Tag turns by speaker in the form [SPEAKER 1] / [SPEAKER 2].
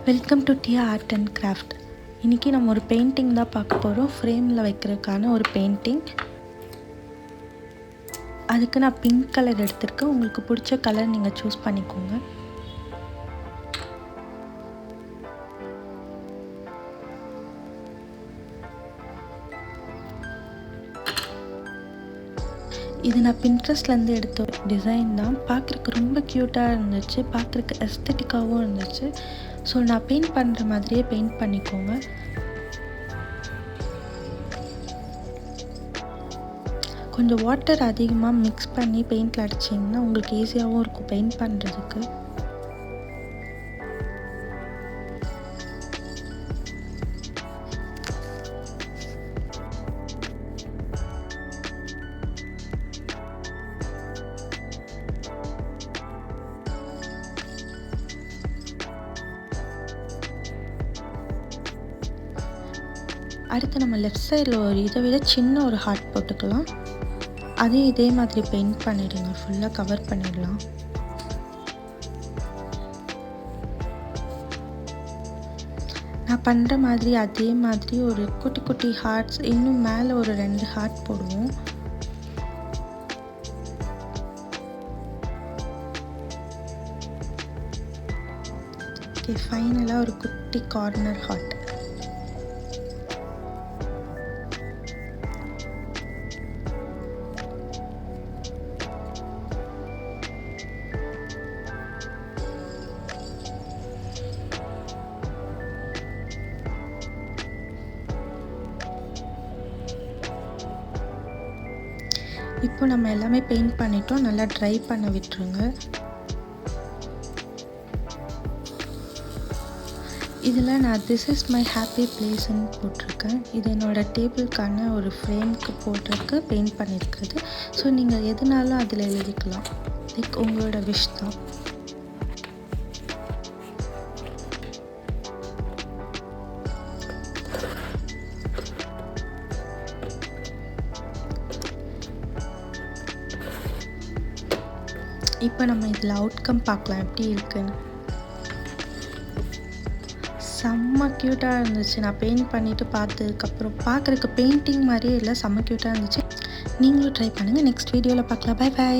[SPEAKER 1] Welcome to Diya art and craft. இன்றைக்கி நம்ம ஒரு பெயிண்டிங் தான் பார்க்க போகிறோம். ஃப்ரேமில் வைக்கிறதுக்கான ஒரு பெயிண்டிங். அதுக்கு நான் பிங்க் கலர் எடுத்திருக்கேன். உங்களுக்கு பிடிச்ச கலர் நீங்கள் சூஸ் பண்ணிக்கோங்க. இது நான் பின்ட்ரெஸ்ட்லேருந்து எடுத்த டிசைன் தான். பார்க்குறக்கு ரொம்ப க்யூட்டாக இருந்துச்சு, பார்க்குறக்கு எஸ்தட்டிக்காகவும் இருந்துச்சு. ஸோ நான் பெயிண்ட் பண்ணுற மாதிரியே பெயிண்ட் பண்ணிக்கோங்க. கொஞ்சம் வாட்டர் அதிகமாக மிக்ஸ் பண்ணி பெயிண்டில் அடிச்சிங்கன்னா உங்களுக்கு ஈஸியாகவும் இருக்கும் பெயிண்ட் பண்ணுறதுக்கு. அடுத்து நம்ம லெஃப்ட் சைடில் ஒரு இதை விட சின்ன ஒரு ஹார்ட் போட்டுக்கலாம். அதையும் இதே மாதிரி பெயிண்ட் பண்ணிடுங்க, ஃபுல்லாக கவர் பண்ணிடலாம். நான் பண்ணுற மாதிரி அதே மாதிரி ஒரு குட்டி குட்டி ஹார்ட்ஸ், இன்னும் மேலே ஒரு 2 ஹார்ட் போடுவோம். ஓகே, ஃபைனலாக ஒரு குட்டி கார்னர் ஹார்ட். இப்போ நம்ம எல்லாமே பெயிண்ட் பண்ணிட்டோம். நல்லா ட்ரை பண்ண விட்டுருங்க. இதில் நான் திஸ் இஸ் மை ஹாப்பி பிளேஸ்ன்னு போட்டிருக்கேன். இது என்னோடய டேபிளுக்கான ஒரு ஃப்ரேம்க்கு போட்டிருக்கு பெயிண்ட் பண்ணியிருக்கிறது. ஸோ நீங்கள் எதுனாலும் அதில் எழுதிக்கலாம், லைக் உங்களோட விஷ் தான். இப்போ நம்ம இதில் அவுட்கம் பார்க்கலாம் எப்படி இருக்குன்னு. செம்ம க்யூட்டாக இருந்துச்சு. நான் பெயிண்ட் பண்ணிவிட்டு பார்த்ததுக்கப்புறம் பார்க்குறதுக்கு பெயிண்டிங் மாதிரியே இல்லை, செம்ம க்யூட்டாக இருந்துச்சு. நீங்களும் ட்ரை பண்ணுங்கள். நெக்ஸ்ட் வீடியோவில் பார்க்கலாம். Bye bye.